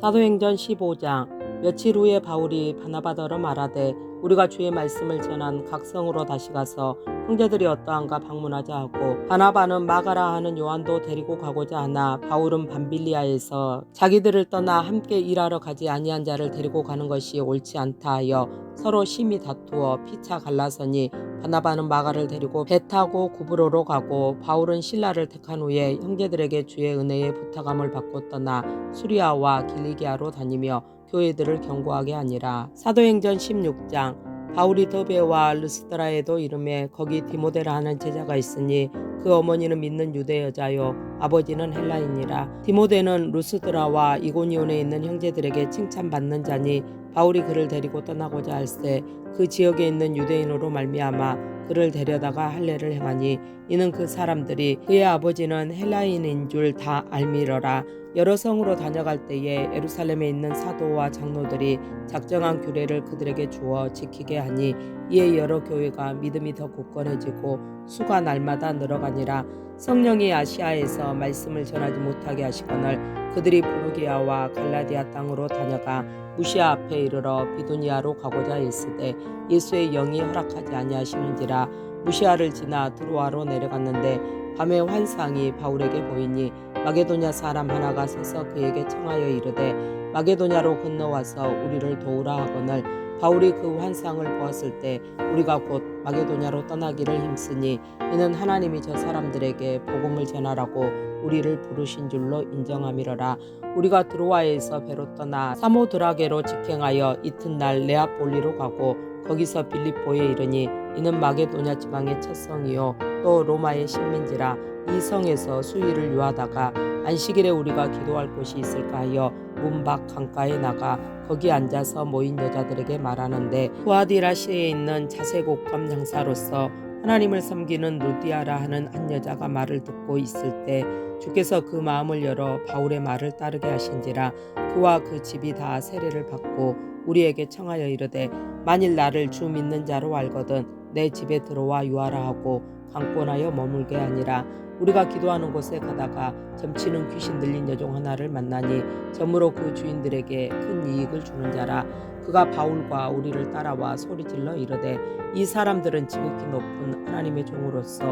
사도행전 15장. 며칠 후에 바울이 바나바더러 말하되 우리가 주의 말씀을 전한 각 성으로 다시 가서 형제들이 어떠한가 방문하자 하고, 바나바는 마가라 하는 요한도 데리고 가고자 하나 바울은 밤빌리아에서 자기들을 떠나 함께 일하러 가지 아니한 자를 데리고 가는 것이 옳지 않다 하여 서로 심히 다투어 피차 갈라서니, 바나바는 마가를 데리고 배 타고 구브로로 가고 바울은 실라를 택한 후에 형제들에게 주의 은혜의 부탁함을 받고 떠나 수리아와 길리기아로 다니며 교회들을 경고하게 하니라. 사도행전 16장. 바울이 더베와 르스드라에도 이르매 거기 디모데라 하는 제자가 있으니 그 어머니는 믿는 유대 여자요 아버지는 헬라인이라. 디모데는 루스드라와 이고니온에 있는 형제들에게 칭찬받는 자니 바울이 그를 데리고 떠나고자 할세 그 지역에 있는 유대인으로 말미암아 그를 데려다가 할례를 행하니, 이는 그 사람들이 그의 아버지는 헬라인인 줄 다 알미러라. 여러 성으로 다녀갈 때에 예루살렘에 있는 사도와 장로들이 작정한 규례를 그들에게 주어 지키게 하니, 이에 여러 교회가 믿음이 더 굳건해지고 수가 날마다 늘어가니라. 성령이 아시아에서 말씀을 전하지 못하게 하시거늘 그들이 부르기아와 갈라디아 땅으로 다녀가 무시아 앞에 이르러 비두니아로 가고자 했으되 예수의 영이 허락하지 아니하시는지라. 무시아를 지나 드로아로 내려갔는데 밤에 환상이 바울에게 보이니 마게도냐 사람 하나가 서서 그에게 청하여 이르되 마게도냐로 건너와서 우리를 도우라 하거늘, 바울이 그 환상을 보았을 때 우리가 곧 마게도냐로 떠나기를 힘쓰니, 이는 하나님이 저 사람들에게 복음을 전하라고 우리를 부르신 줄로 인정함이러라. 우리가 드로아에서 배로 떠나 사모드라게로 직행하여 이튿날 네아폴리로 가고 거기서 빌립보에 이르니, 이는 마게도냐 지방의 첫 성이요 또 로마의 식민지라. 이 성에서 수일을 유하다가 안식일에 우리가 기도할 곳이 있을까 하여 문 밖 강가에 나가 거기 앉아서 모인 여자들에게 말하는데, 후아디라시에 있는 자색옥감 장사로서 하나님을 섬기는 루디아라 하는 한 여자가 말을 듣고 있을 때 주께서 그 마음을 열어 바울의 말을 따르게 하신지라. 그와 그 집이 다 세례를 받고 우리에게 청하여 이르되 만일 나를 주 믿는 자로 알거든 내 집에 들어와 유하라 하고 강권하여 머물게 하니라. 우리가 기도하는 곳에 가다가 점치는 귀신 들린 여종 하나를 만나니 점으로 그 주인들에게 큰 이익을 주는 자라. 그가 바울과 우리를 따라와 소리질러 이르되 이 사람들은 지극히 높은 하나님의 종으로서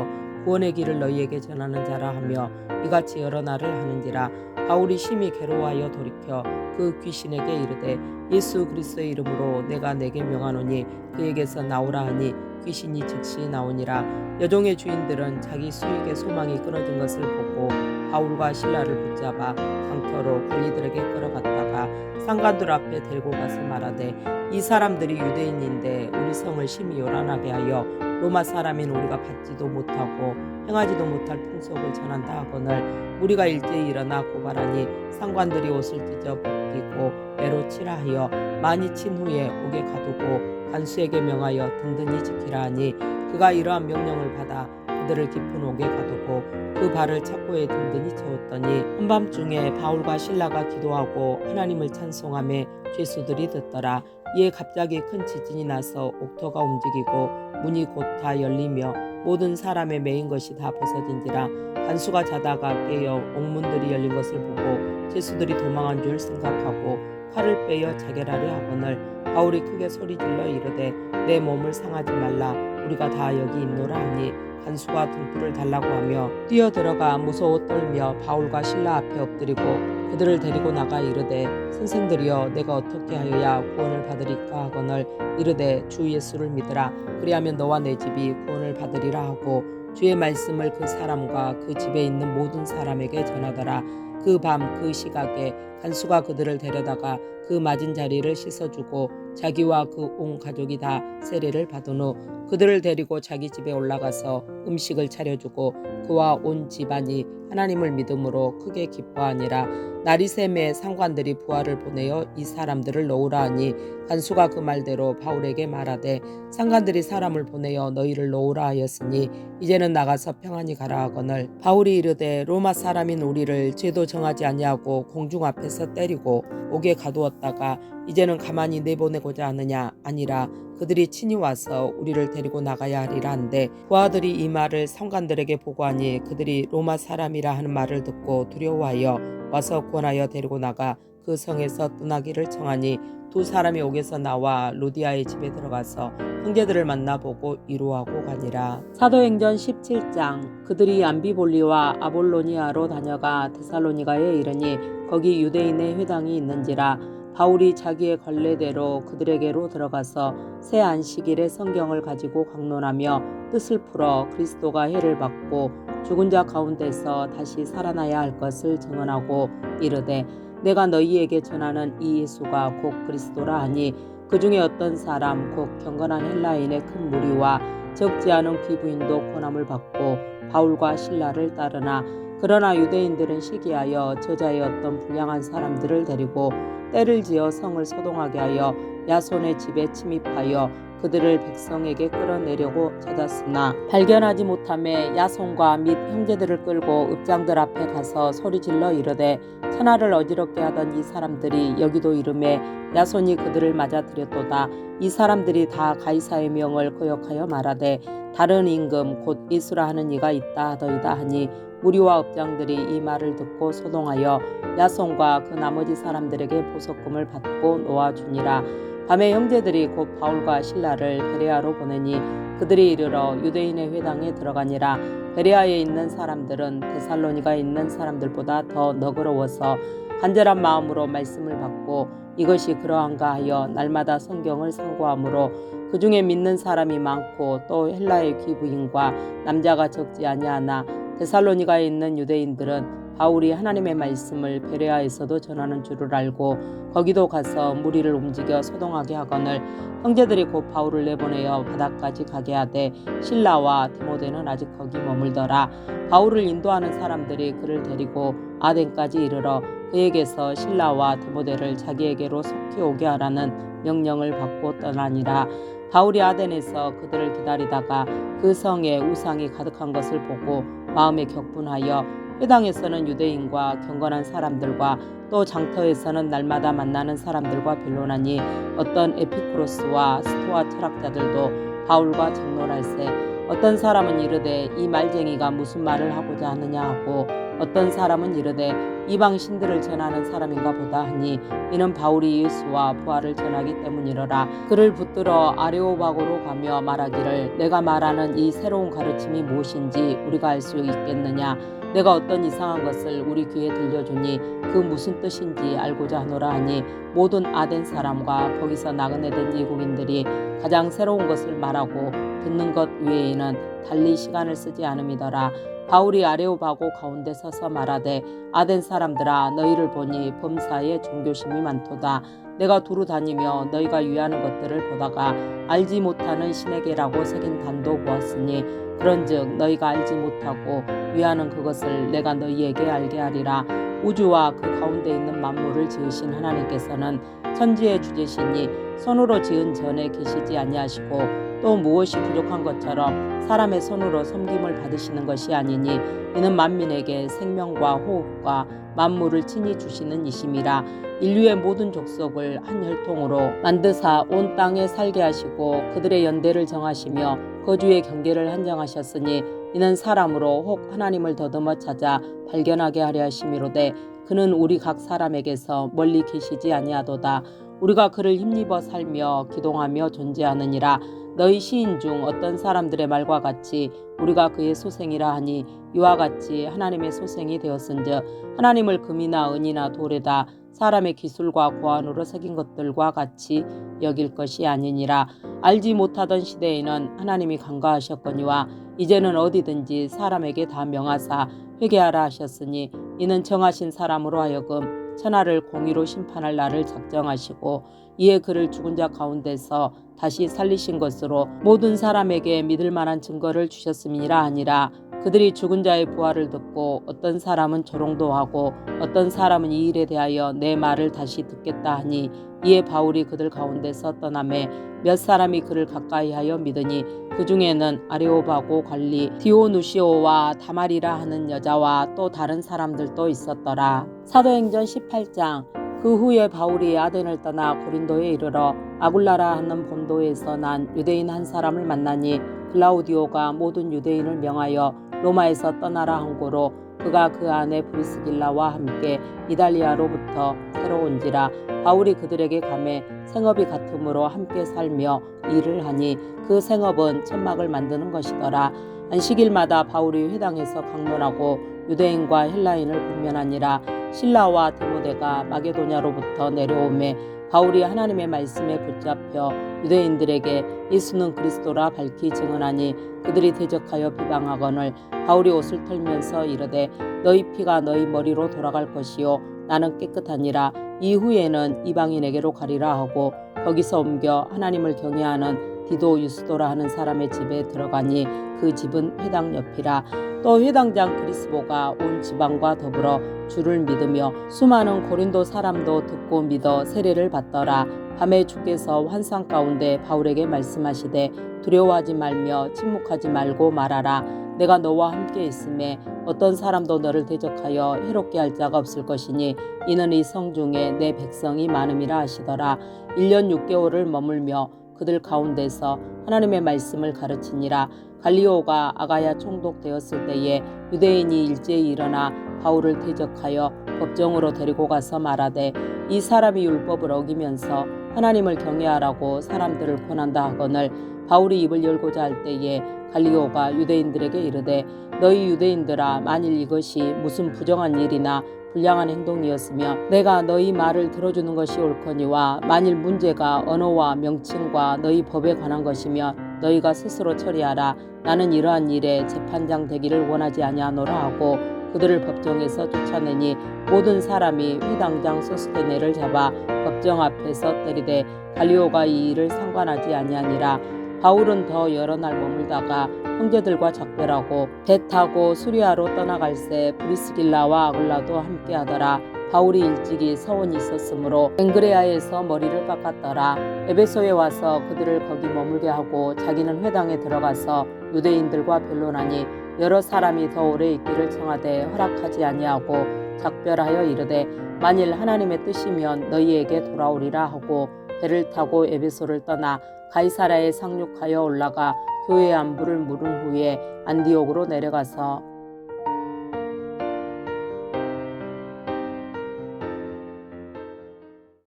구원의 길을 너희에게 전하는 자라 하며 이같이 여러 날을 하는지라. 바울이 심히 괴로워하여 돌이켜 그 귀신에게 이르되 예수 그리스도의 이름으로 내가 내게 명하노니 그에게서 나오라 하니 귀신이 즉시 나오니라. 여종의 주인들은 자기 수익의 소망이 끊어진 것을 보고 바울과 실라를 붙잡아 강터로 관리들에게 끌어갔다가 상관들 앞에 데리고 가서 말하되 이 사람들이 유대인인데 우리 성을 심히 요란하게 하여 로마 사람인 우리가 받지도 못하고 행하지도 못할 풍속을 전한다 하거늘, 우리가 일제히 일어나 고발하니 상관들이 옷을 찢어 벗기고 매로 치라 하여 많이 친 후에 옥에 가두고 간수에게 명하여 든든히 지키라 하니, 그가 이러한 명령을 받아 그들을 깊은 옥에 가두고 그 발을 착고에 든든히 채웠더니, 한밤중에 바울과 실라가 기도하고 하나님을 찬송하며 죄수들이 듣더라. 이에 갑자기 큰 지진이 나서 옥토가 움직이고 문이 곧 다 열리며 모든 사람의 매인 것이 다 벗어진지라. 간수가 자다가 깨어 옥문들이 열린 것을 보고 죄수들이 도망한 줄 생각하고 칼을 빼어 자결하려 하거늘, 바울이 크게 소리질러 이르되 내 몸을 상하지 말라 우리가 다 여기 있노라 하니, 간수가 등불을 달라고 하며 뛰어들어가 무서워 떨며 바울과 실라 앞에 엎드리고 그들을 데리고 나가 이르되 선생들이여 내가 어떻게 하여야 구원을 받으리까 하거늘, 이르되 주 예수를 믿으라 그리하면 너와 내 집이 구원을 받으리라 하고 주의 말씀을 그 사람과 그 집에 있는 모든 사람에게 전하더라. 그 밤 그 시각에 간수가 그들을 데려다가 그 맞은 자리를 씻어주고 자기와 그 온 가족이 다 세례를 받은 후 그들을 데리고 자기 집에 올라가서 음식을 차려주고 그와 온 집안이 하나님을 믿음으로 크게 기뻐하니라. 날이 새매 상관들이 부하를 보내어 이 사람들을 놓으라 하니, 간수가 그 말대로 바울에게 말하되 상관들이 사람을 보내어 너희를 놓으라 하였으니 이제는 나가서 평안히 가라 하거늘, 바울이 이르되 로마 사람인 우리를 죄도 정하지 아니하고 공중 앞에서 때리고 옥에 가두었다가 이제는 가만히 내보내고자 하느냐? 아니라 그들이 친히 와서 우리를 데리고 나가야 하리라 한데, 부하들이 이 말을 상관들에게 보고하니 그들이 로마 사람이라 하는 말을 듣고 두려워하여 와서 권하여 데리고 나가 그 성에서 떠나기를 청하니 두 사람이 옥에서 나와 루디아의 집에 들어가서 형제들을 만나보고 위로하고 가니라. 사도행전 17장. 그들이 암비볼리와 아볼로니아로 다녀가 데살로니가에 이르니 거기 유대인의 회당이 있는지라. 바울이 자기의 관례대로 그들에게로 들어가서 새 안식일에 성경을 가지고 강론하며 뜻을 풀어 그리스도가 해를 받고 죽은 자 가운데서 다시 살아나야 할 것을 증언하고 이르되 내가 너희에게 전하는 이 예수가 곧 그리스도라 하니 그 중에 어떤 사람 곧 경건한 헬라인의 큰 무리와 적지 않은 귀부인도 고난을 받고 바울과 실라를 따르나 그러나 유대인들은 시기하여 저자의 어떤 불량한 사람들을 데리고 때를 지어 성을 소동하게 하여 야손의 집에 침입하여 그들을 백성에게 끌어내려고 찾았으나 발견하지 못하매 야손과 및 형제들을 끌고 읍장들 앞에 가서 소리질러 이르되 천하를 어지럽게 하던 이 사람들이 여기도 이르매 야손이 그들을 맞아들였도다. 이 사람들이 다 가이사의 명을 거역하여 말하되 다른 임금 곧 이수라 하는 이가 있다 하더이다 하니 무리와 읍장들이 이 말을 듣고 소동하여 야손과 그 나머지 사람들에게 보석금을 받고 놓아주니라. 밤에 형제들이 곧 바울과 실라를 베레아로 보내니 그들이 이르러 유대인의 회당에 들어가니라. 베레아에 있는 사람들은 데살로니가에 있는 사람들보다 더 너그러워서 간절한 마음으로 말씀을 받고 이것이 그러한가 하여 날마다 성경을 상고하므로 그 중에 믿는 사람이 많고 또 헬라의 귀부인과 남자가 적지 아니하나 데살로니가에 있는 유대인들은 바울이 하나님의 말씀을 베레아에서도 전하는 줄을 알고 거기도 가서 무리를 움직여 소동하게 하거늘 형제들이 곧 바울을 내보내어 바다까지 가게 하되 실라와 디모데는 아직 거기 머물더라. 바울을 인도하는 사람들이 그를 데리고 아덴까지 이르러 그에게서 실라와 디모데를 자기에게로 속히 오게 하라는 명령을 받고 떠나니라. 바울이 아덴에서 그들을 기다리다가 그 성에 우상이 가득한 것을 보고 마음에 격분하여 회당에서는 유대인과 경건한 사람들과 또 장터에서는 날마다 만나는 사람들과 변론하니 어떤 에피쿠로스와 스토아 철학자들도 바울과 장론할세 어떤 사람은 이르되 이 말쟁이가 무슨 말을 하고자 하느냐 하고 어떤 사람은 이르되 이방 신들을 전하는 사람인가 보다 하니 이는 바울이 예수와 부활을 전하기 때문이러라. 그를 붙들어 아레오바고로 가며 말하기를 내가 말하는 이 새로운 가르침이 무엇인지 우리가 알 수 있겠느냐. 내가 어떤 이상한 것을 우리 귀에 들려주니 그 무슨 뜻인지 알고자 하노라 하니 모든 아덴 사람과 거기서 나그네 된 이국인들이 가장 새로운 것을 말하고 듣는 것 외에는 달리 시간을 쓰지 않음이더라. 바울이 아레오바고 가운데 서서 말하되 아덴 사람들아 너희를 보니 범사에 종교심이 많도다. 내가 두루 다니며 너희가 위하는 것들을 보다가 알지 못하는 신에게라고 새긴 단도 보았으니 그런즉 너희가 알지 못하고 위하는 그것을 내가 너희에게 알게 하리라. 우주와 그 가운데 있는 만물을 지으신 하나님께서는 천지의 주제시니 손으로 지은 전에 계시지 아니하시고 또 무엇이 부족한 것처럼 사람의 손으로 섬김을 받으시는 것이 아니니 이는 만민에게 생명과 호흡과 만물을 친히 주시는 이심이라. 인류의 모든 족속을 한 혈통으로 만드사 온 땅에 살게 하시고 그들의 연대를 정하시며 거주의 경계를 한정하셨으니 이는 사람으로 혹 하나님을 더듬어 찾아 발견하게 하려 하심이로되 그는 우리 각 사람에게서 멀리 계시지 아니하도다. 우리가 그를 힘입어 살며 기동하며 존재하느니라. 너희 시인 중 어떤 사람들의 말과 같이 우리가 그의 소생이라 하니 이와 같이 하나님의 소생이 되었은즉 하나님을 금이나 은이나 돌에다 사람의 기술과 고안으로 새긴 것들과 같이 여길 것이 아니니라. 알지 못하던 시대에는 하나님이 간과하셨거니와 이제는 어디든지 사람에게 다 명하사 회개하라 하셨으니 이는 정하신 사람으로 하여금 천하를 공의로 심판할 날을 작정하시고 이에 그를 죽은 자 가운데서 다시 살리신 것으로 모든 사람에게 믿을 만한 증거를 주셨음이라 하니라. 그들이 죽은 자의 부활을 듣고 어떤 사람은 조롱도 하고 어떤 사람은 이 일에 대하여 내 말을 다시 듣겠다 하니 이에 바울이 그들 가운데서 떠나매 몇 사람이 그를 가까이하여 믿으니 그 중에는 아레오바고 관리 디오누시오와 다말이라 하는 여자와 또 다른 사람들도 있었더라. 사도행전 18장. 그 후에 바울이 아덴을 떠나 고린도에 이르러 아굴라라 하는 본도에서 난 유대인 한 사람을 만나니 글라우디오가 모든 유대인을 명하여 로마에서 떠나라 한 고로 그가 그 아내 브리스길라와 함께 이달리아로부터 새로운지라 바울이 그들에게 가매 생업이 같으므로 함께 살며 일을 하니 그 생업은 천막을 만드는 것이더라. 안식일마다 바울이 회당에서 강론하고 유대인과 헬라인을 분면하니라. 실라와 디모데가 마게도냐로부터 내려오매 바울이 하나님의 말씀에 붙잡혀 유대인들에게 예수는 그리스도라 밝히 증언하니 그들이 대적하여 비방하거늘 바울이 옷을 털면서 이르되 너희 피가 너희 머리로 돌아갈 것이요 나는 깨끗하니라. 이후에는 이방인에게로 가리라 하고 거기서 옮겨 하나님을 경외하는 디도 유스도라 하는 사람의 집에 들어가니 그 집은 회당 옆이라. 또 회당장 그리스보가 온 지방과 더불어 주를 믿으며 수많은 고린도 사람도 듣고 믿어 세례를 받더라. 밤에 주께서 환상 가운데 바울에게 말씀하시되 두려워하지 말며 침묵하지 말고 말하라. 내가 너와 함께 있음에 어떤 사람도 너를 대적하여 해롭게 할 자가 없을 것이니 이는 이 성 중에 내 백성이 많음이라 하시더라. 1년 6개월을 머물며 그들 가운데서 하나님의 말씀을 가르치니라. 갈리오가 아가야 총독되었을 때에 유대인이 일제히 일어나 바울을 대적하여 법정으로 데리고 가서 말하되 이 사람이 율법을 어기면서 하나님을 경외하라고 사람들을 권한다 하거늘 바울이 입을 열고자 할 때에 갈리오가 유대인들에게 이르되 너희 유대인들아 만일 이것이 무슨 부정한 일이나 불량한 행동이었으며 내가 너희 말을 들어주는 것이 옳거니와 만일 문제가 언어와 명칭과 너희 법에 관한 것이며 너희가 스스로 처리하라. 나는 이러한 일에 재판장 되기를 원하지 아니하노라 하고 그들을 법정에서 쫓아내니 모든 사람이 회당장 소스the네를 잡아 법정 앞에서 때리되 갈리오가 이 일을 상관하지 아니하니라. 바울은 더 여러 날 머물다가 형제들과 작별하고 배 타고 수리아로 떠나갈새 브리스길라와 아글라도 함께하더라. 바울이 일찍이 서원이 있었으므로 엥그레아에서 머리를 깎았더라. 에베소에 와서 그들을 거기 머물게 하고 자기는 회당에 들어가서 유대인들과 변론하니 여러 사람이 더 오래 있기를 청하되 허락하지 아니하고 작별하여 이르되 만일 하나님의 뜻이면 너희에게 돌아오리라 하고 배를 타고 에베소를 떠나 가이사랴에 상륙하여 올라가 교회 안부를 물은 후에 안디옥으로 내려가서